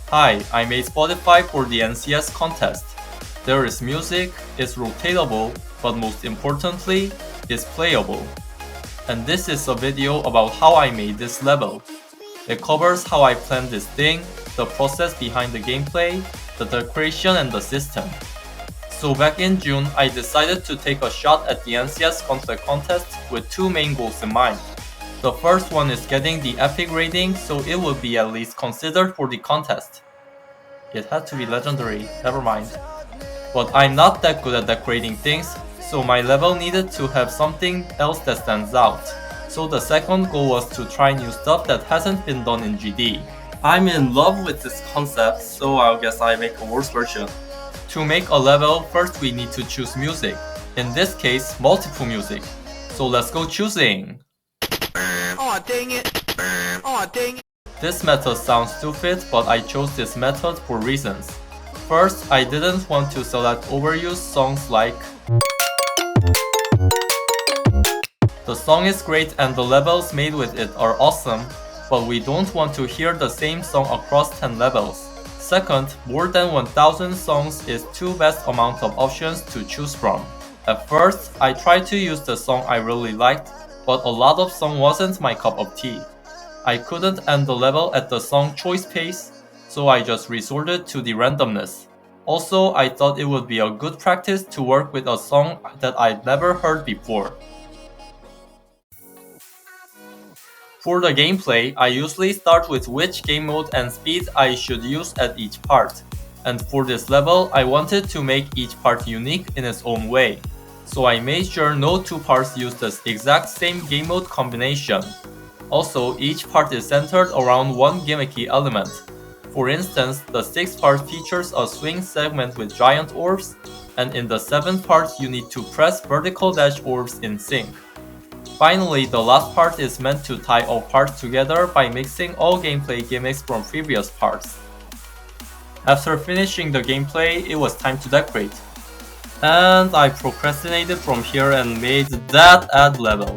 Hi, I made Spotify for the NCS contest. There is music, it's rotatable, but most importantly, it's playable. And this is a video about how I made this level. It covers how I planned this thing, the process behind the gameplay, the decoration and the system. So back in June, I decided to take a shot at the NCS Conflict contest with two main goals in mind. The first one is getting the epic rating so it would be at least considered for the contest. It had to be legendary, never mind. But I'm not that good at decorating things, so my level needed to have something else that stands out. So the second goal was to try new stuff that hasn't been done in GD. I'm in love with this concept, so I guess I make a worse version. To make a level, first we need to choose music. In this case, multiple music. So let's go choosing! Aw, dang it! Aw, dang it! This method sounds stupid, but I chose this method for reasons. First, I didn't want to select overused songs like the song is great and the levels made with it are awesome, but we don't want to hear the same song across 10 levels. Second, more than 1000 songs is too vast amount of options to choose from. At first, I tried to use the song I really liked, but a lot of song wasn't my cup of tea. I couldn't end the level at the song choice pace, so I just resorted to the randomness. Also, I thought it would be a good practice to work with a song that I'd never heard before. For the gameplay, I usually start with which game mode and speed I should use at each part. And for this level, I wanted to make each part unique in its own way. So I made sure no two parts use the exact same game mode combination. Also, each part is centered around one gimmicky element. For instance, the 6th part features a swing segment with giant orbs, and in the 7th part you need to press vertical dash orbs in sync. Finally, the last part is meant to tie all parts together by mixing all gameplay gimmicks from previous parts. After finishing the gameplay, it was time to decorate. And I procrastinated from here and made that ad level.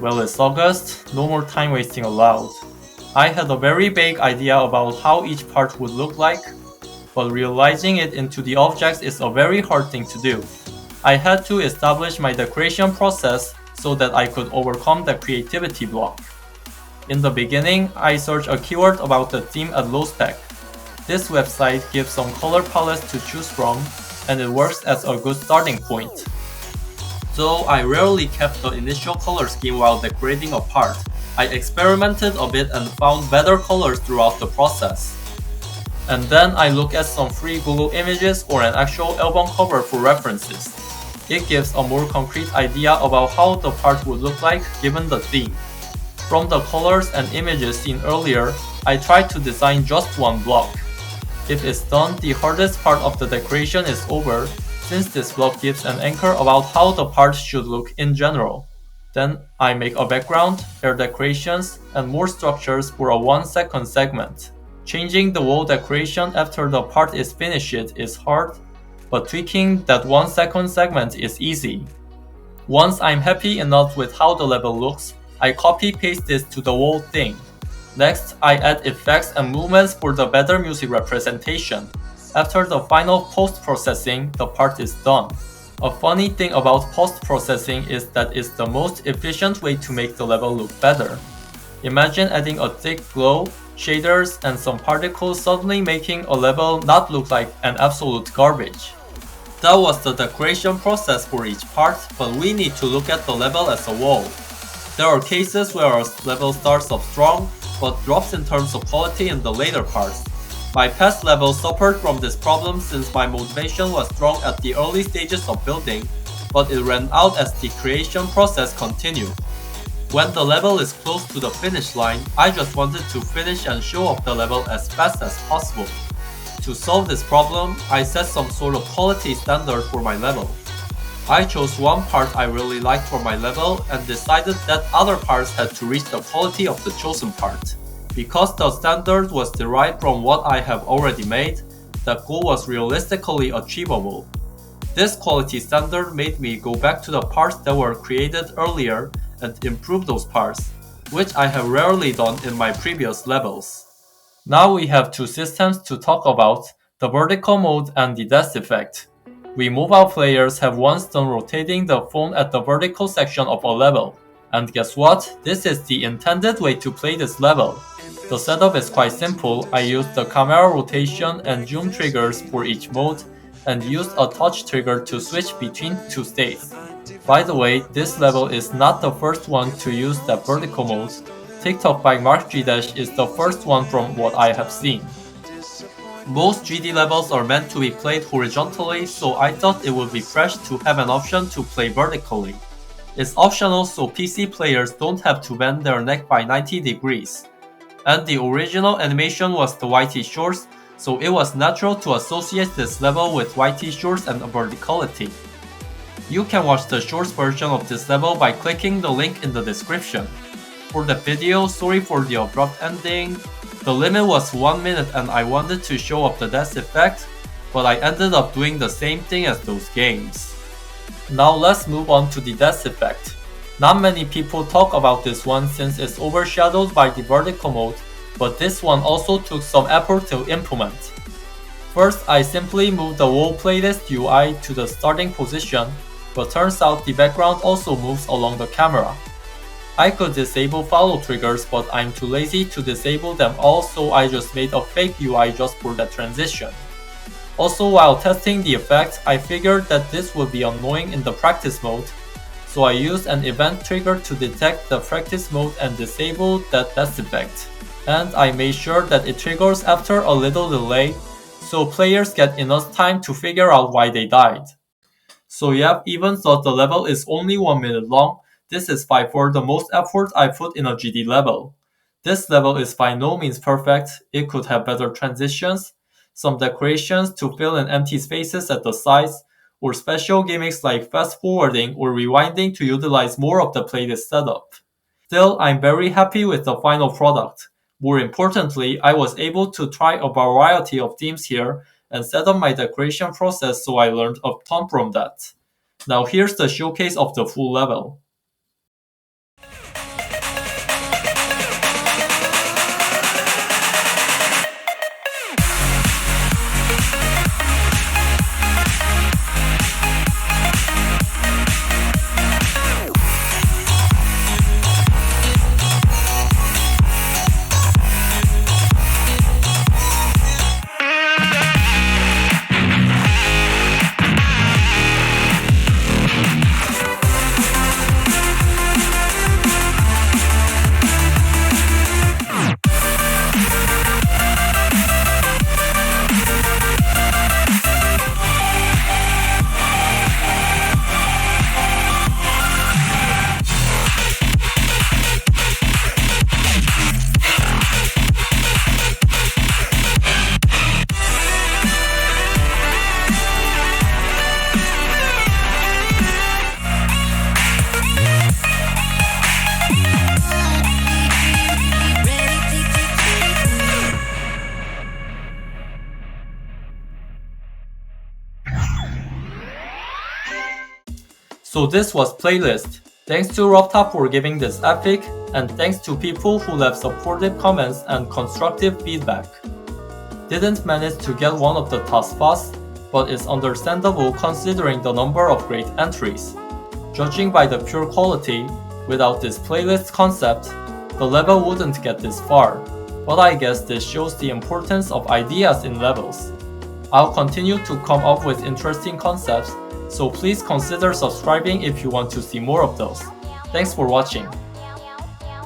Well, it's August, no more time wasting allowed. I had a very vague idea about how each part would look like, but realizing it into the objects is a very hard thing to do. I had to establish my decoration process so that I could overcome the creativity block. In the beginning, I searched a keyword about the theme at low spec. This website gives some color palettes to choose from, and it works as a good starting point. Though I rarely kept the initial color scheme while decorating a part, I experimented a bit and found better colors throughout the process. And then I look at some free Google images or an actual album cover for references. It gives a more concrete idea about how the part would look like given the theme. From the colors and images seen earlier, I tried to design just one block. If it's done, the hardest part of the decoration is over, since this block gives an anchor about how the part should look in general. Then I make a background, air decorations, and more structures for a 1-second segment. Changing the wall decoration after the part is finished is hard, but tweaking that 1-second segment is easy. Once I'm happy enough with how the level looks, I copy-paste this to the whole thing. Next, I add effects and movements for the better music representation. After the final post-processing, the part is done. A funny thing about post-processing is that it's the most efficient way to make the level look better. Imagine adding a thick glow, shaders, and some particles suddenly making a level not look like an absolute garbage. That was the decoration process for each part, but we need to look at the level as a whole. There are cases where a level starts off strong, but drops in terms of quality in the later parts. My past levels suffered from this problem since my motivation was strong at the early stages of building, but it ran out as the creation process continued. When the level is close to the finish line, I just wanted to finish and show off the level as fast as possible. To solve this problem, I set some sort of quality standard for my level. I chose one part I really liked for my level and decided that other parts had to reach the quality of the chosen part. Because the standard was derived from what I have already made, the goal was realistically achievable. This quality standard made me go back to the parts that were created earlier and improve those parts, which I have rarely done in my previous levels. Now we have two systems to talk about, the vertical mode and the death effect. We mobile players have once done rotating the phone at the vertical section of a level. And guess what? This is the intended way to play this level. The setup is quite simple. I used the camera rotation and zoom triggers for each mode and used a touch trigger to switch between two states. By the way, this level is not the first one to use the vertical mode. TikTok by Mark G- is the first one from what I have seen. Most GD levels are meant to be played horizontally, so I thought it would be fresh to have an option to play vertically. It's optional so PC players don't have to bend their neck by 90 degrees. And the original animation was the YT shorts, so it was natural to associate this level with YT shorts and verticality. You can watch the shorts version of this level by clicking the link in the description. For the video, sorry for the abrupt ending. The limit was 1 minute and I wanted to show off the death effect, but I ended up doing the same thing as those games. Now let's move on to the death effect. Not many people talk about this one since it's overshadowed by the vertical mode, but this one also took some effort to implement. First, I simply moved the whole playlist UI to the starting position, but turns out the background also moves along the camera. I could disable follow triggers, but I'm too lazy to disable them all, so I just made a fake UI just for that transition. Also, while testing the effect, I figured that this would be annoying in the practice mode, so I used an event trigger to detect the practice mode and disable that death effect. And I made sure that it triggers after a little delay, so players get enough time to figure out why they died. So yep, even though the level is only 1 minute long, this is by far the most effort I put in a GD level. This level is by no means perfect, it could have better transitions, some decorations to fill in empty spaces at the sides, or special gimmicks like fast forwarding or rewinding to utilize more of the playlist setup. Still, I'm very happy with the final product. More importantly, I was able to try a variety of themes here and set up my decoration process so I learned a ton from that. Now here's the showcase of the full level. So this was Playlist. Thanks to Robtop for giving this epic, and thanks to people who left supportive comments and constructive feedback. Didn't manage to get one of the top spots, but it's understandable considering the number of great entries. Judging by the pure quality, without this playlist concept, the level wouldn't get this far, but I guess this shows the importance of ideas in levels. I'll continue to come up with interesting concepts, so please consider subscribing if you want to see more of those. Thanks for watching.